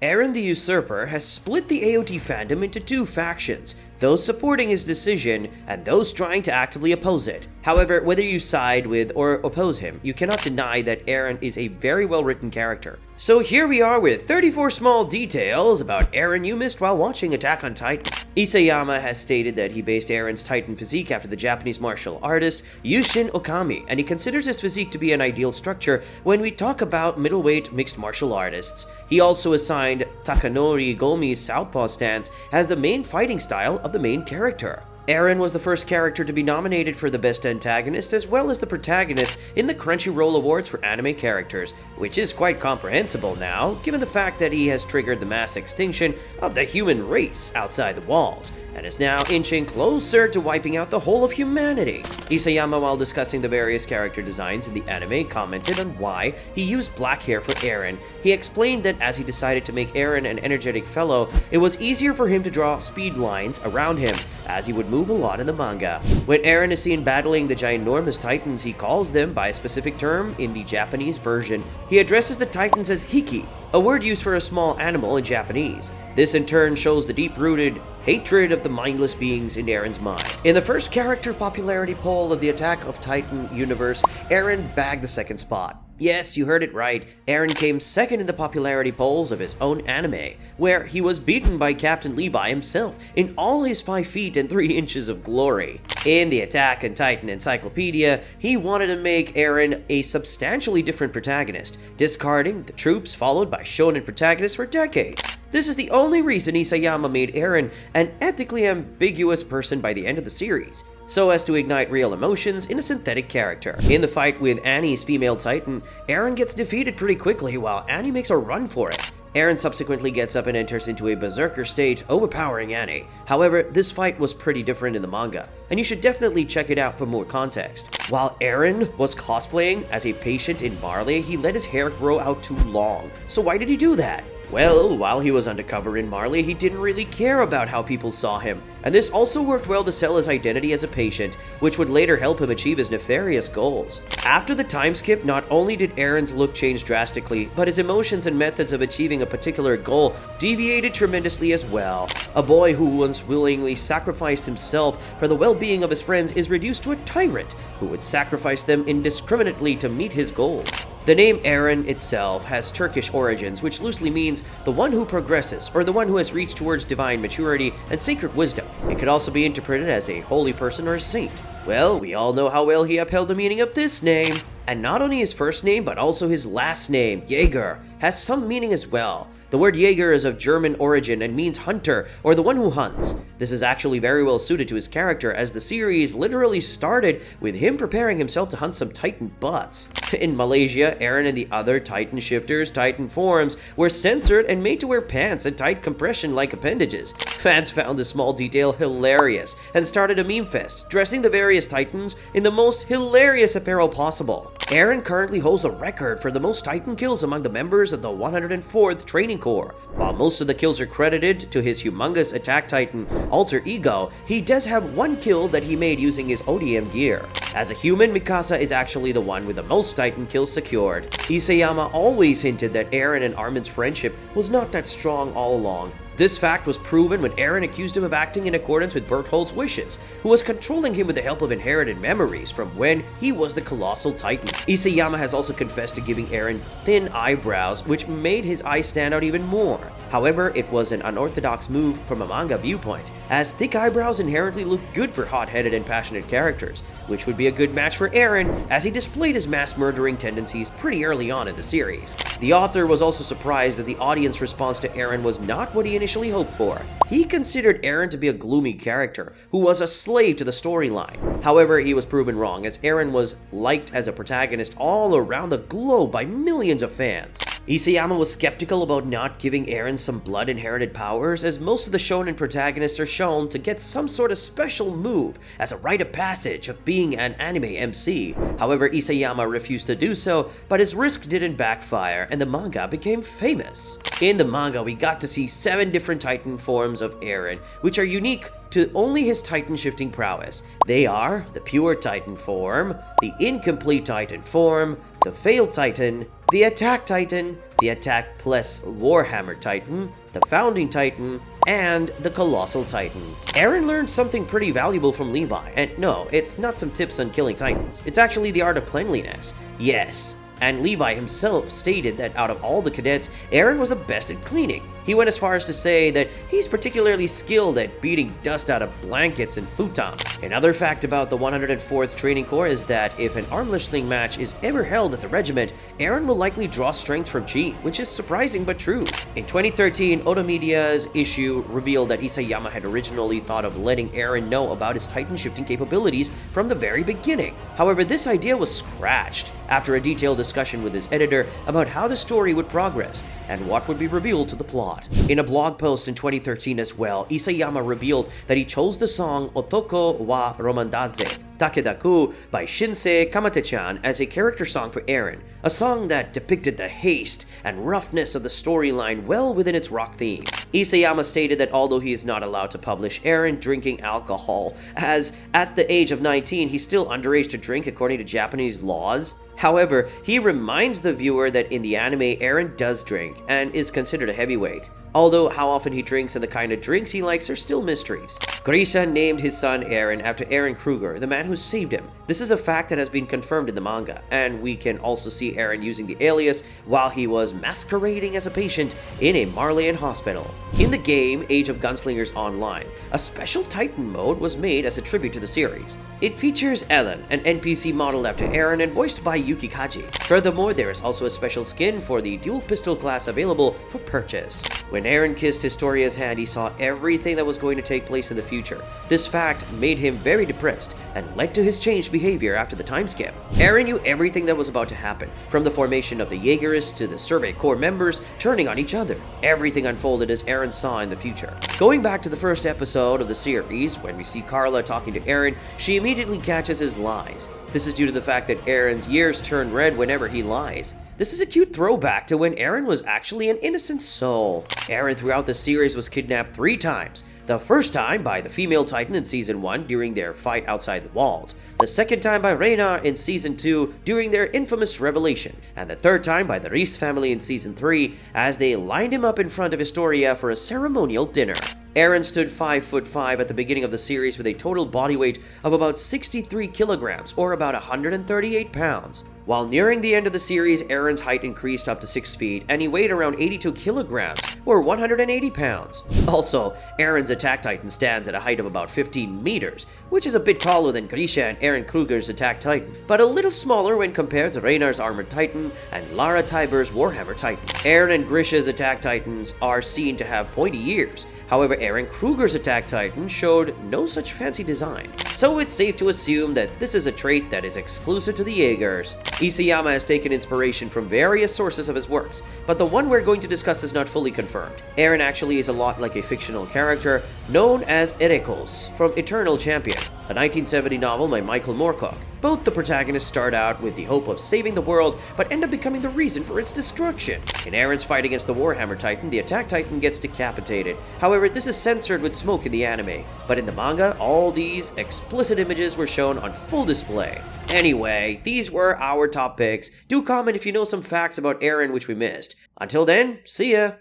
Eren the Usurper has split the AOT fandom into two factions, those supporting his decision and those trying to actively oppose it. However, whether you side with or oppose him, you cannot deny that Eren is a very well-written character. So here we are with 34 small details about Eren you missed while watching Attack on Titan. Isayama has stated that he based Eren's Titan physique after the Japanese martial artist Yushin Okami, and he considers his physique to be an ideal structure when we talk about middleweight mixed martial artists. He also assigned Takanori Gomi's southpaw stance as the main fighting style of the main character. Eren was the first character to be nominated for the Best Antagonist as well as the Protagonist in the Crunchyroll Awards for anime characters, which is quite comprehensible now, given the fact that he has triggered the mass extinction of the human race outside the walls, and is now inching closer to wiping out the whole of humanity. Isayama, while discussing the various character designs in the anime, commented on why he used black hair for Eren. He explained that as he decided to make Eren an energetic fellow, it was easier for him to draw speed lines around him, as he would move a lot in the manga. When Eren is seen battling the ginormous titans, he calls them by a specific term in the Japanese version. He addresses the titans as hiki, a word used for a small animal in Japanese. This in turn shows the deep-rooted hatred of the mindless beings in Eren's mind. In the first character popularity poll of the Attack of Titan universe, Eren bagged the second spot. Yes, you heard it right. Eren came second in the popularity polls of his own anime, where he was beaten by Captain Levi himself in all his 5 feet and 3 inches of glory. In the Attack on Titan encyclopedia, he wanted to make Eren a substantially different protagonist, discarding the troops followed by shonen protagonists for decades. This is the only reason Isayama made Eren an ethically ambiguous person by the end of the series, so as to ignite real emotions in a synthetic character. In the fight with Annie's female titan, Eren gets defeated pretty quickly while Annie makes a run for it. Eren subsequently gets up and enters into a berserker state, overpowering Annie. However, this fight was pretty different in the manga, and you should definitely check it out for more context. While Eren was cosplaying as a patient in Marley, he let his hair grow out too long. So why did he do that? Well, while he was undercover in Marley, he didn't really care about how people saw him, and this also worked well to sell his identity as a patient, which would later help him achieve his nefarious goals. After the time skip, not only did Eren's look change drastically, but his emotions and methods of achieving a particular goal deviated tremendously as well. A boy who once willingly sacrificed himself for the well-being of his friends is reduced to a tyrant who would sacrifice them indiscriminately to meet his goals. The name Eren itself has Turkish origins, which loosely means the one who progresses, or the one who has reached towards divine maturity and sacred wisdom. It could also be interpreted as a holy person or a saint. Well, we all know how well he upheld the meaning of this name. And not only his first name, but also his last name, Yeager, has some meaning as well. The word Yeager is of German origin and means hunter, or the one who hunts. This is actually very well suited to his character, as the series literally started with him preparing himself to hunt some Titan butts. In Malaysia, Eren and the other Titan shifters' Titan forms were censored and made to wear pants and tight compression-like appendages. Fans found this small detail hilarious and started a meme fest, dressing the various Titans in the most hilarious apparel possible. Eren currently holds a record for the most Titan kills among the members of the 104th Training Corps. While most of the kills are credited to his humongous attack Titan alter ego, he does have one kill that he made using his ODM gear. As a human, Mikasa is actually the one with the most Titan kills secured. Isayama always hinted that Eren and Armin's friendship was not that strong all along. This fact was proven when Eren accused him of acting in accordance with Bertholdt's wishes, who was controlling him with the help of inherited memories from when he was the colossal Titan. Isayama has also confessed to giving Eren thin eyebrows, which made his eyes stand out even more. However, it was an unorthodox move from a manga viewpoint, as thick eyebrows inherently look good for hot-headed and passionate characters, which would be a good match for Eren, as he displayed his mass-murdering tendencies pretty early on in the series. The author was also surprised that the audience response to Eren was not what he initially hoped for. He considered Eren to be a gloomy character who was a slave to the storyline. However, he was proven wrong, as Eren was liked as a protagonist all around the globe by millions of fans. Isayama was skeptical about not giving Eren some blood-inherited powers, as most of the shonen protagonists are shown to get some sort of special move as a rite of passage of being an anime MC. However, Isayama refused to do so, but his risk didn't backfire, and the manga became famous. In the manga, we got to see 7 different Titan forms of Eren, which are unique to only his Titan shifting prowess. They are the pure Titan form, the incomplete Titan form, the failed Titan, the attack Titan, the Attack Plus Warhammer Titan, the Founding Titan, and the Colossal Titan. Eren learned something pretty valuable from Levi, and no, it's not some tips on killing titans, it's actually the art of cleanliness. Yes, and Levi himself stated that out of all the cadets, Eren was the best at cleaning. He went as far as to say that he's particularly skilled at beating dust out of blankets and futon. Another fact about the 104th Training Corps is that if an arm wrestling match is ever held at the regiment, Eren will likely draw strength from Chi, which is surprising but true. In 2013, Oda Media's issue revealed that Isayama had originally thought of letting Eren know about his Titan shifting capabilities from the very beginning. However, this idea was scratched after a detailed discussion with his editor about how the story would progress and what would be revealed to the plot. In a blog post in 2013 as well, Isayama revealed that he chose the song Otoko wa Romandaze Takedaku by Shinsei Kamate-chan as a character song for Eren, a song that depicted the haste and roughness of the storyline well within its rock theme. Isayama stated that although he is not allowed to publish Eren drinking alcohol, as at the age of 19 he's still underage to drink according to Japanese laws, however, he reminds the viewer that in the anime Eren does drink and is considered a heavyweight, although how often he drinks and the kind of drinks he likes are still mysteries. Grisha named his son Eren after Eren Kruger, the man who saved him. This is a fact that has been confirmed in the manga, and we can also see Eren using the alias while he was masquerading as a patient in a Marleyan hospital. In the game Age of Gunslingers Online, a special Titan mode was made as a tribute to the series. It features Ellen, an NPC modeled after Eren and voiced by Yuki Kaji. Furthermore, there is also a special skin for the dual pistol class available for purchase. When Eren kissed Historia's hand, he saw everything that was going to take place in the future. This fact made him very depressed and led to his changed behavior after the time skip. Eren knew everything that was about to happen, from the formation of the Yeagerists to the Survey Corps members turning on each other. Everything unfolded as Eren saw in the future. Going back to the first episode of the series, when we see Carla talking to Eren, she immediately catches his lies. This is due to the fact that Eren's ears turn red whenever he lies. This is a cute throwback to when Eren was actually an innocent soul. Eren throughout the series was kidnapped 3 times. The first time by the female Titan in Season 1 during their fight outside the walls, the second time by Reyna in Season 2 during their infamous revelation, and the third time by the Reese family in Season 3 as they lined him up in front of Historia for a ceremonial dinner. Eren stood 5'5" at the beginning of the series with a total body weight of about 63 kilograms or about 138 pounds. While nearing the end of the series, Eren's height increased up to 6 feet and he weighed around 82 kilograms or 180 pounds. Also, Eren's Attack Titan stands at a height of about 15 meters, which is a bit taller than Grisha and Eren Kruger's Attack Titan, but a little smaller when compared to Reynar's Armored Titan and Lara Tiber's Warhammer Titan. Eren and Grisha's Attack Titans are seen to have pointy ears. However, Eren Kruger's Attack Titan showed no such fancy design. So it's safe to assume that this is a trait that is exclusive to the Yeagers. Isayama has taken inspiration from various sources of his works, but the one we're going to discuss is not fully confirmed. Eren actually is a lot like a fictional character known as Erekos from Eternal Champion, a 1970 novel by Michael Moorcock. Both the protagonists start out with the hope of saving the world, but end up becoming the reason for its destruction. In Eren's fight against the Warhammer Titan, the Attack Titan gets decapitated. However, this is censored with smoke in the anime, but in the manga, all these explicit images were shown on full display. Anyway, these were our top picks. Do comment if you know some facts about Eren which we missed. Until then, see ya!